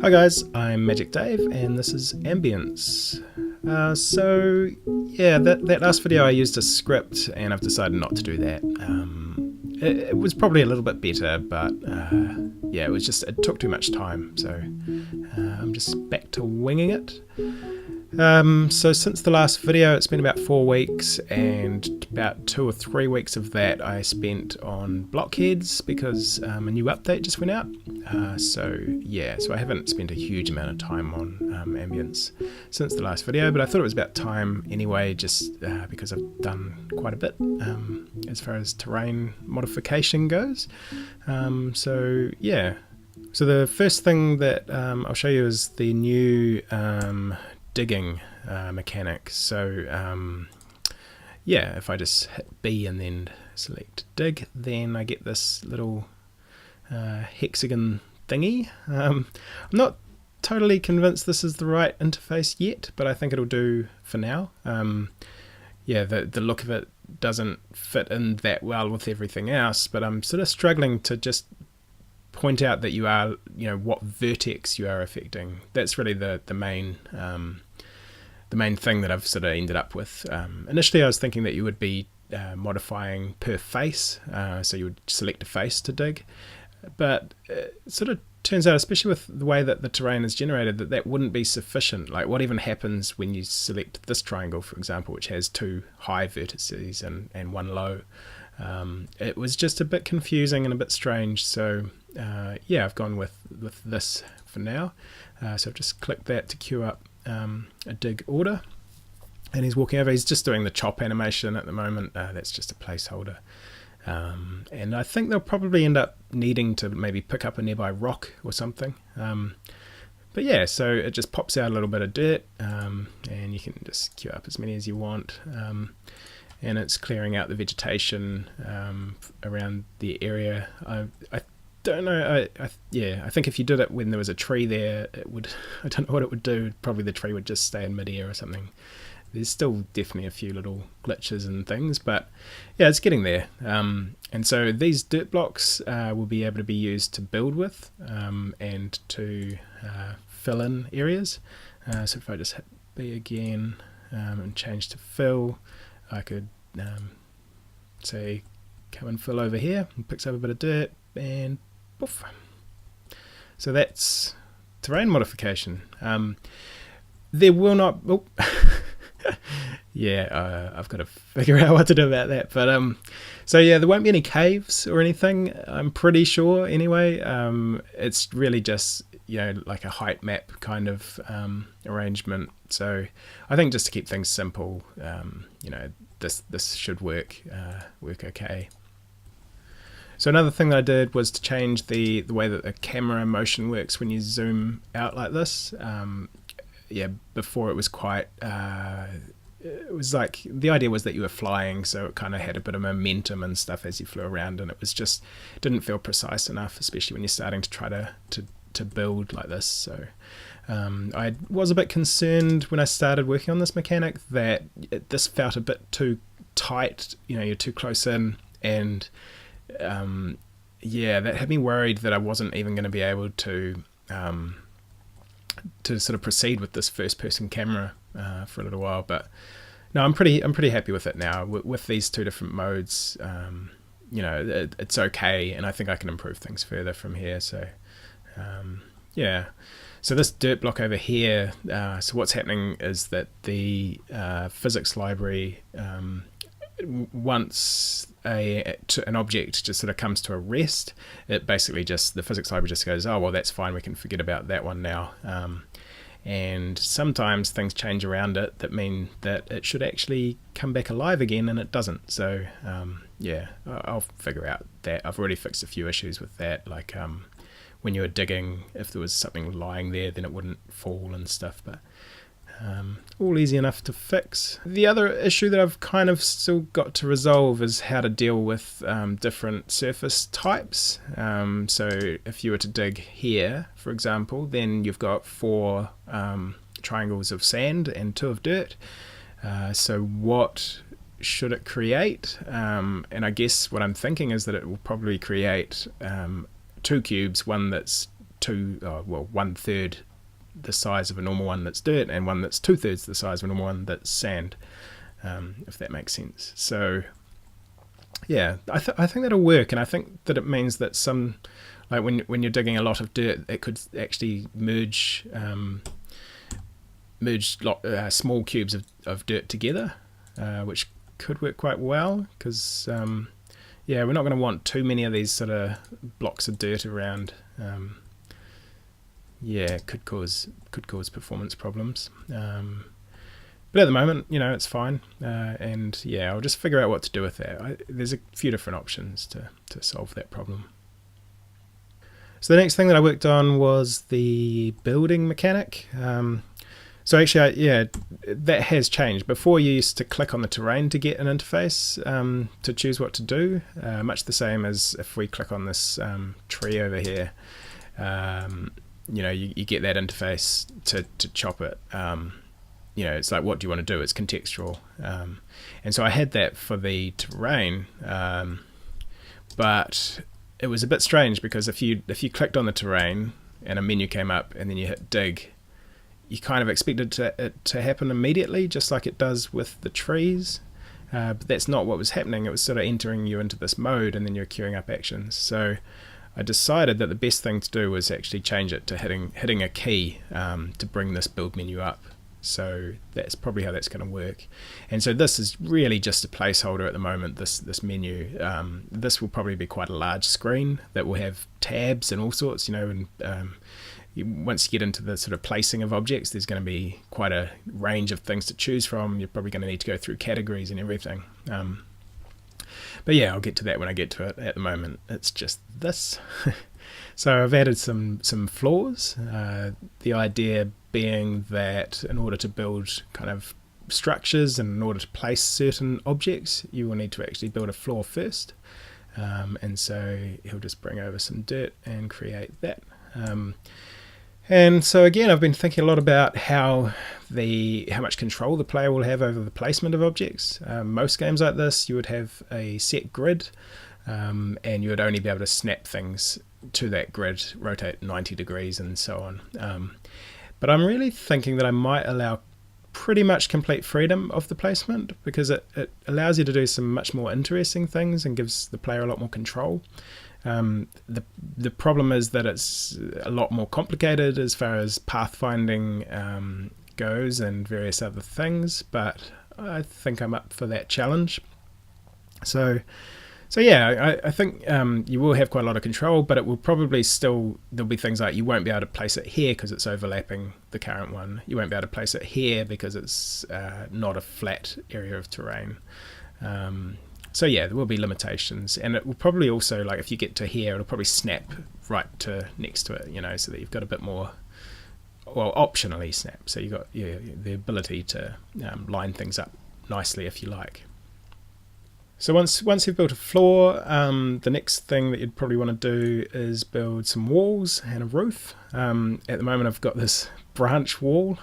Hi guys, I'm majicDave and this is Ambience. So yeah, that last video I used a script and I've decided not to do that. It was probably a little bit better, but yeah, it took too much time, so I'm just back to winging it. So since the last video, it's been about 4 weeks, and about 2 or 3 weeks of that I spent on blockheads because a new update just went out. So I haven't spent a huge amount of time on Ambience since the last video, but I thought it was about time anyway, just because I've done quite a bit as far as terrain modification goes. So the first thing that I'll show you is the new digging mechanic. So if I just hit B and then select dig, then I get this little hexagon thingy. I'm not totally convinced this is the right interface yet, but I think it'll do for now. The look of it doesn't fit in that well with everything else, but I'm sort of struggling to just point out that you are, what vertex you are affecting. That's really the main thing that I've sort of ended up with. Initially I was thinking that you would be modifying per face, so you would select a face to dig, but it sort of turns out, especially with the way that the terrain is generated, that wouldn't be sufficient. Like, what even happens when you select this triangle, for example, which has 2 high vertices and 1 low? It was just a bit confusing and a bit strange, so I've gone with this for now. So I've just clicked that to queue up a dig order, and he's walking over. He's just doing the chop animation at the moment. That's just a placeholder, and I think they'll probably end up needing to maybe pick up a nearby rock or something. But yeah, so it just pops out a little bit of dirt, and you can just queue up as many as you want, and it's clearing out the vegetation around the area. I don't know. I think if you did it when there was a tree there, it would. I don't know what it would do. Probably the tree would just stay in midair or something. There's still definitely a few little glitches and things, but yeah, it's getting there. And so these dirt blocks will be able to be used to build with and to fill in areas. So if I just hit B again and change to fill, I could say come and fill over here, and picks up a bit of dirt, and poof. So that's terrain modification. There will not. Oh. I've got to figure out what to do about that. But there won't be any caves or anything, I'm pretty sure. Anyway, it's really just like a height map kind of arrangement. So I think just to keep things simple, this should work okay. So another thing that I did was to change the way that the camera motion works when you zoom out like this. Before it was quite, it was like, the idea was that you were flying, so it kind of had a bit of momentum and stuff as you flew around, and it was just, didn't feel precise enough, especially when you're starting to try to build like this. So I was a bit concerned when I started working on this mechanic that this felt a bit too tight, you're too close in, and that had me worried that I wasn't even going to be able to sort of proceed with this first person camera for a little while. But no, I'm pretty happy with it now. With these 2 different modes, it's okay, and I think I can improve things further from here. So so this dirt block over here, so what's happening is that the physics library, once an object just sort of comes to a rest, it basically the physics library just goes, oh well, that's fine, we can forget about that one now. And sometimes things change around it that mean that it should actually come back alive again, and it doesn't. So I'll figure out that. I've already fixed a few issues with that, like when you were digging, if there was something lying there, then it wouldn't fall and stuff, but all easy enough to fix. The other issue that I've kind of still got to resolve is how to deal with different surface types. So if you were to dig here, for example, then you've got 4 triangles of sand and 2 of dirt. So what should it create? And I guess what I'm thinking is that it will probably create 2 cubes, one that's one third the size of a normal one that's dirt, and one that's 2/3 the size of a normal one that's sand, if that makes sense. So yeah, I think that'll work, and I think that it means that some, like when you're digging a lot of dirt, it could actually merge small cubes of dirt together, which could work quite well, because we're not going to want too many of these sort of blocks of dirt around. It could cause performance problems. But at the moment, it's fine. And I'll just figure out what to do with that. There's a few different options to solve that problem. So the next thing that I worked on was the building mechanic. So actually, that has changed. Before, you used to click on the terrain to get an interface to choose what to do, much the same as if we click on this tree over here. You get that interface to chop it. It's like, what do you want to do? It's contextual. And so I had that for the terrain, but it was a bit strange, because if you clicked on the terrain and a menu came up and then you hit dig, you kind of expected it to happen immediately, just like it does with the trees. But that's not what was happening. It was sort of entering you into this mode, and then you're queuing up actions. So I decided that the best thing to do was actually change it to hitting a key to bring this build menu up. So that's probably how that's going to work. And so this is really just a placeholder at the moment, this menu. This will probably be quite a large screen that will have tabs and all sorts, and once you get into the sort of placing of objects, there's going to be quite a range of things to choose from. You're probably going to need to go through categories and everything. But I'll get to that when I get to it. At the moment, it's just this. So I've added some floors. The idea being that in order to build kind of structures and in order to place certain objects, you will need to actually build a floor first. And so he'll just bring over some dirt and create that. And so again, I've been thinking a lot about how much control the player will have over the placement of objects. Most games like this, you would have a set grid, and you would only be able to snap things to that grid, rotate 90 degrees and so on. But I'm really thinking that I might allow pretty much complete freedom of the placement, because it allows you to do some much more interesting things and gives the player a lot more control. The problem is that it's a lot more complicated as far as pathfinding goes and various other things, but I think I'm up for that challenge. So I think you will have quite a lot of control, but it will probably still, there'll be things like you won't be able to place it here because it's overlapping the current one. You won't be able to place it here because it's not a flat area of terrain. So there will be limitations, and it will probably also, like if you get to here, it'll probably snap right to next to it, so that you've got a bit more, well, optionally snap. So you've got the ability to line things up nicely if you like. So once you've built a floor, the next thing that you'd probably want to do is build some walls and a roof. At the moment, I've got this branch wall.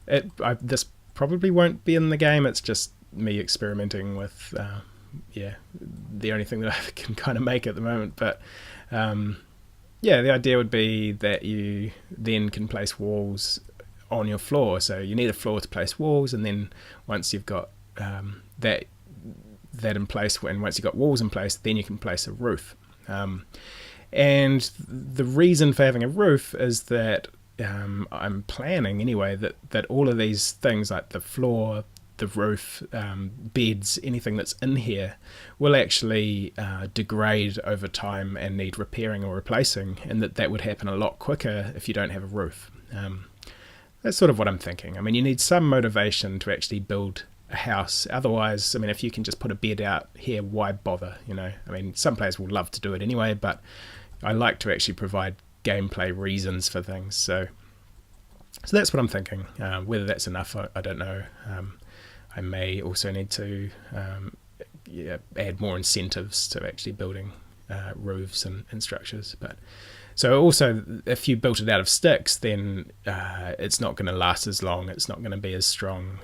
This probably won't be in the game. It's just me experimenting with the only thing that I can kind of make at the moment, but the idea would be that you then can place walls on your floor. So you need a floor to place walls, and then once you've got that in place, and once you've got walls in place, then you can place a roof. And the reason for having a roof is that I'm planning anyway that all of these things, like the floor, the roof, beds, anything that's in here will actually degrade over time and need repairing or replacing, and that would happen a lot quicker if you don't have a roof. That's sort of what I'm thinking. I mean, you need some motivation to actually build a house. Otherwise, I mean, if you can just put a bed out here, why bother? I mean, some players will love to do it anyway, but I like to actually provide gameplay reasons for things. So that's what I'm thinking. Whether that's enough, I don't know. I may also need to add more incentives to actually building roofs and structures. But so also, if you built it out of sticks, then it's not going to last as long. It's not going to be as strong.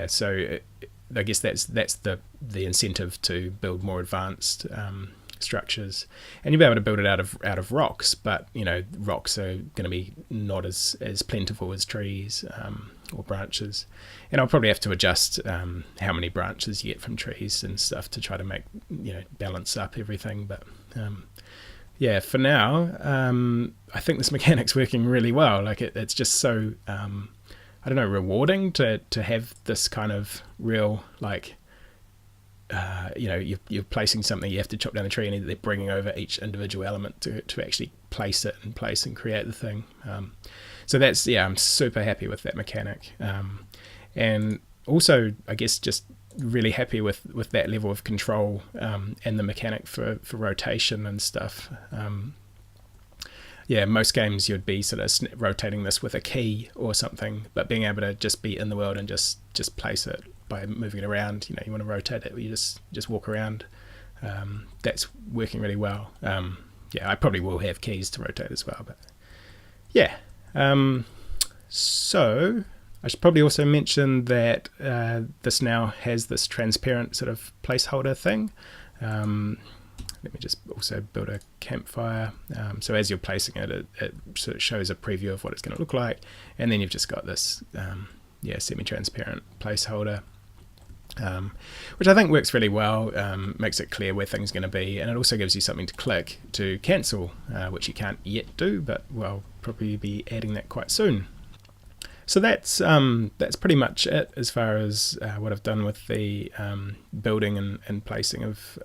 So I guess that's the incentive to build more advanced structures, and you'll be able to build it out of rocks, but rocks are going to be not as plentiful as trees or branches, and I'll probably have to adjust how many branches you get from trees and stuff to try to make balance up everything. But yeah, for now, I think this mechanic's working really well. Like it's just so I don't know, rewarding to have this kind of real, like, you're placing something, you have to chop down a tree, and they're bringing over each individual element to actually place it in place and create the thing. So that's, I'm super happy with that mechanic. And also, I guess, just really happy with that level of control and the mechanic for rotation and stuff. Most games you'd be sort of rotating this with a key or something, but being able to just be in the world and just place it by moving it around. You want to rotate it, you just walk around. That's working really well. I probably will have keys to rotate as well, but yeah. So I should probably also mention that this now has this transparent sort of placeholder thing. Let me just also build a campfire. So as you're placing it, it sort of shows a preview of what it's going to look like, and then you've just got this semi-transparent placeholder, which I think works really well. Makes it clear where things are going to be, and it also gives you something to click to cancel, which you can't yet do, but we'll probably be adding that quite soon. So that's pretty much it as far as what I've done with the building and placing of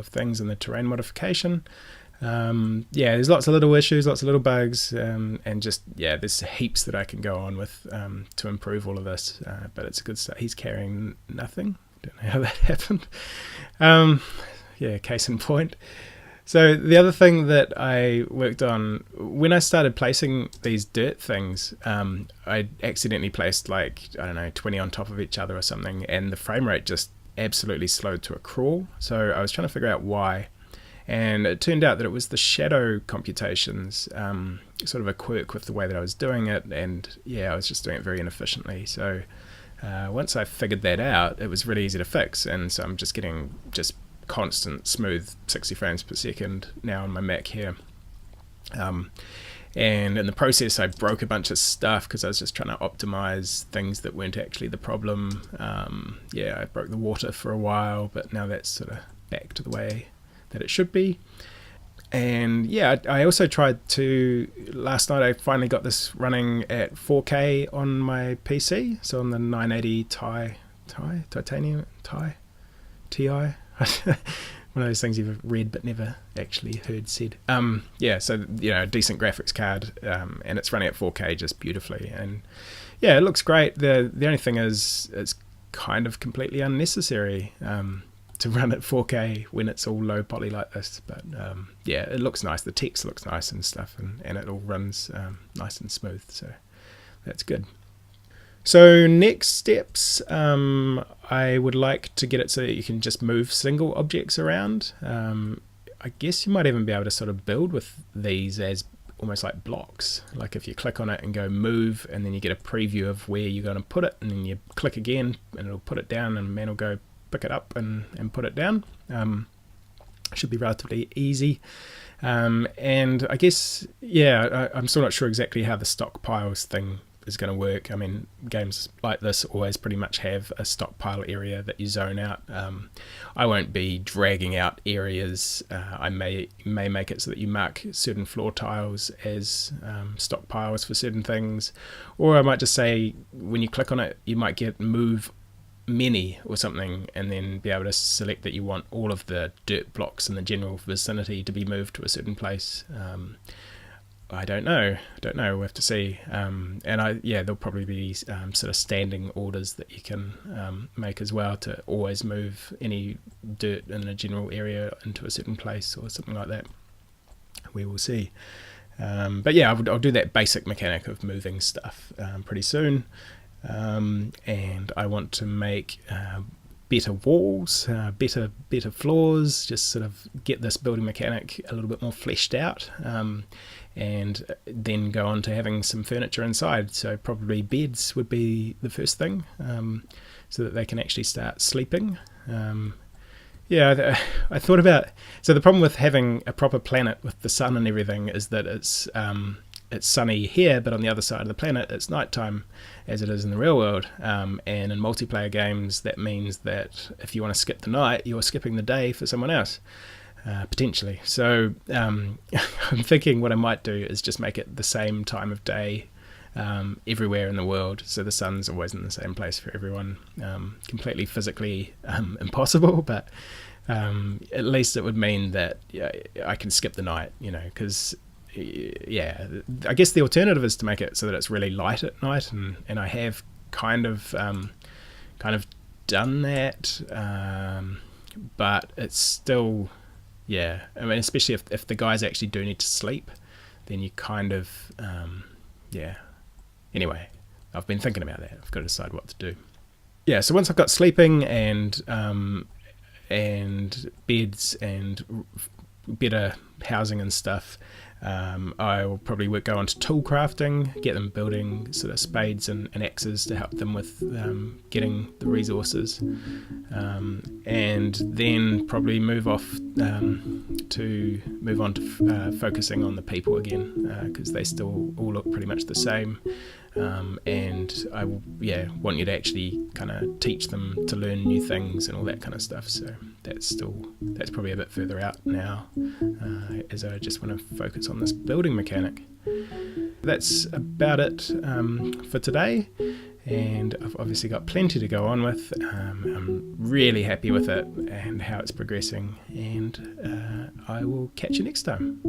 things and the terrain modification. There's lots of little issues, lots of little bugs, and just there's heaps that I can go on with to improve all of this, but it's a good start. He's carrying nothing, don't know how that happened. Case in point. So the other thing that I worked on when I started placing these dirt things, I accidentally placed 20 on top of each other or something, and the frame rate just absolutely slowed to a crawl. So I was trying to figure out why, and it turned out that it was the shadow computations, sort of a quirk with the way that I was doing it, and I was just doing it very inefficiently. So once I figured that out, it was really easy to fix, and so I'm just getting constant smooth 60 frames per second now on my Mac here. And in the process I broke a bunch of stuff because I was just trying to optimize things that weren't actually the problem. I broke the water for a while, but now that's sort of back to the way that it should be. And I also tried to, last night I finally got this running at 4K on my PC, so on the 980 Ti. One of those things you've read but never actually heard said. So a decent graphics card, and it's running at 4K just beautifully, and it looks great. The only thing is it's kind of completely unnecessary to run at 4K when it's all low poly like this, but it looks nice. The text looks nice and stuff, and it all runs nice and smooth, so that's good. So next steps, I would like to get it so that you can just move single objects around. I guess you might even be able to sort of build with these as almost like blocks. Like if you click on it and go move, and then you get a preview of where you're going to put it, and then you click again and it'll put it down, and man will go pick it up and put it down. Should be relatively easy. And I guess, I'm still not sure exactly how the stockpiles thing is going to work. I mean, games like this always pretty much have a stockpile area that you zone out. I won't be dragging out areas. I may make it so that you mark certain floor tiles as stockpiles for certain things, or I might just say when you click on it you might get move many or something, and then be able to select that you want all of the dirt blocks in the general vicinity to be moved to a certain place. I don't know. We'll have to see. And there'll probably be sort of standing orders that you can make as well to always move any dirt in a general area into a certain place or something like that. We will see. I'll do that basic mechanic of moving stuff pretty soon. And I want to make better walls, better floors, just sort of get this building mechanic a little bit more fleshed out, and then go on to having some furniture inside. So probably beds would be the first thing, so that they can actually start sleeping. Yeah, I thought about, so the problem with having a proper planet with the sun and everything is that it's sunny here, but on the other side of the planet it's nighttime, as it is in the real world. And in multiplayer games, that means that if you want to skip the night, you're skipping the day for someone else, potentially. So I'm thinking what I might do is just make it the same time of day everywhere in the world, so the sun's always in the same place for everyone. Completely physically impossible, but at least it would mean that I can skip the night, because I guess the alternative is to make it so that it's really light at night, and I have kind of done that, but it's still, I mean, especially if the guys actually do need to sleep, then you kind of Anyway, I've been thinking about that. I've got to decide what to do. Yeah, so once I've got sleeping and beds and better housing and stuff, I will probably go on to tool crafting, get them building sort of spades and axes to help them with getting the resources, and then probably move on to focusing on the people again, because they still all look pretty much the same. And I want you to actually kind of teach them to learn new things and all that kind of stuff. So that's probably a bit further out now, as I just want to focus on this building mechanic. That's about it for today, and I've obviously got plenty to go on with. I'm really happy with it and how it's progressing, and I will catch you next time.